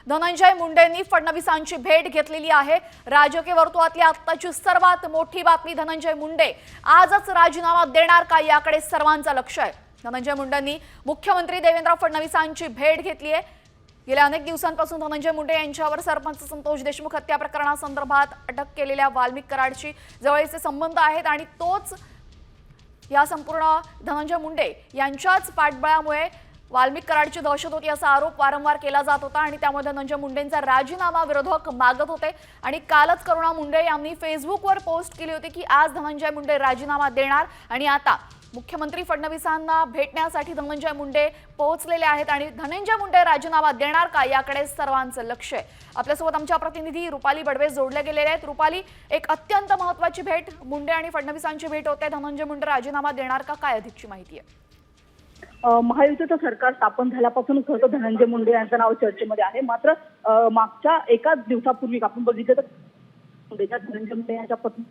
धनंजय मुंडेंनी फडणवीसांची भेट घेतलेली आहे। राजकीय वर्तुळातली आत्ताची सर्वात मोठी बातमी, धनंजय मुंडे आजच राजीनामा देणार का याकडे सर्वांचं लक्ष आहे। धनंजय मुंडेंनी मुख्यमंत्री देवेंद्र फडणवीसांची भेट घेतली आहे। गेल्या अनेक दिवसांपासून धनंजय मुंडे यांच्यावर सरपंच संतोष देशमुख हत्या प्रकरणासंदर्भात अटक केलेल्या वाल्मिक कराडशी जवळचे संबंध आहेत आणि तोच या संपूर्ण धनंजय मुंडे यांच्याच पाठबळामुळे वाल्मिक कराडची दहशत होती असा आरोप वारंवार केला जात होता आणि त्यामुळे धनंजय मुंडेंचा राजीनामा विरोधक मागत होते। आणि कालच करुणा मुंडे यांनी फेसबुकवर पोस्ट केली होती की आज धनंजय मुंडे राजीनामा देणार आणि आता मुख्यमंत्री फडणवीसांना भेटण्यासाठी धनंजय मुंडे पोहोचलेले आहेत आणि धनंजय मुंडे राजीनामा देणार का याकडे सर्वांचं लक्ष आहे। आपल्यासोबत आमच्या प्रतिनिधी रुपाली बडवे जोडले गेलेले आहेत। रुपाली, एक अत्यंत महत्त्वाची भेट, मुंडे आणि फडणवीसांची भेट होते, धनंजय मुंडे राजीनामा देणार का, काय अधिकची माहिती आहे? महायुतीचं सरकार स्थापन झाल्यापासून खरं तर धनंजय मुंडे यांचं नाव चर्चेमध्ये आहे। मात्र मागच्या एकाच दिवसापूर्वी आपण बघितलं तर धनंजय मुंडे यांच्या पत्नी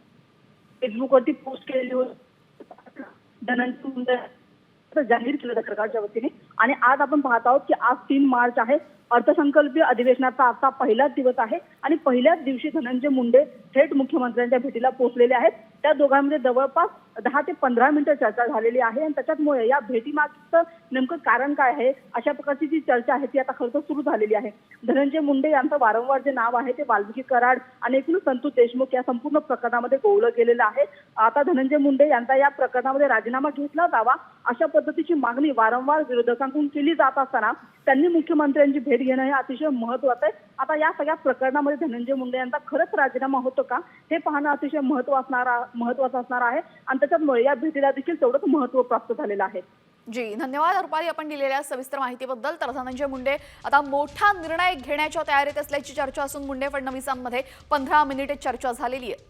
फेसबुकवरती पोस्ट केलेली होती धनंजय मुंडे जाहीर केलं सरकारच्या वतीने। आणि आज आपण पाहत आहोत की आज 3 मार्च आहे, अर्थसंकल्पीय अधिवेशनाचा आजचा पहिलाच दिवस आहे आणि पहिल्याच दिवशी धनंजय मुंडे थेट मुख्यमंत्र्यांच्या भेटीला पोहोचलेले आहेत। त्या दोघांमध्ये जवळपास 10 ते 15 मिनिटं चर्चा झालेली आहे आणि त्याच्यामुळे या भेटीमागचं नेमकं कारण काय आहे अशा प्रकारची जी चर्चा आहे ती आता खरं तर सुरू झालेली आहे। धनंजय मुंडे यांचं वारंवार जे नाव आहे ते वाल्मिकी कराड आणि एकूण संतोष देशमुख या संपूर्ण प्रकरणामध्ये गोवलं गेलेलं आहे। आता धनंजय मुंडे यांचा या प्रकरणामध्ये राजीनामा घेतला जावा अशा पद्धतीची मागणी वारंवार विरोधकांकडून केली जात असताना त्यांनी मुख्यमंत्र्यांची भेट घेणं हे अतिशय महत्त्वाचं आहे। आता या सगळ्या प्रकरणामध्ये धनंजय मुंडे यांचा खरंच राजीनामा होतो का हे पाहणं अतिशय महत्त्वाचं असणार आहे आणि त्याच्यामुळे या भेटीला देखील तेवढंच महत्त्व प्राप्त झालेलं आहे। जी, धन्यवाद रुपाली, आपण दिलेल्या सविस्तर माहितीबद्दल। तर धनंजय मुंडे आता मोठा निर्णय घेण्याच्या तयारीत असल्याची चर्चा असून मुंडे फडणवीसांमध्ये 15 मिनिटे चर्चा झालेली आहे।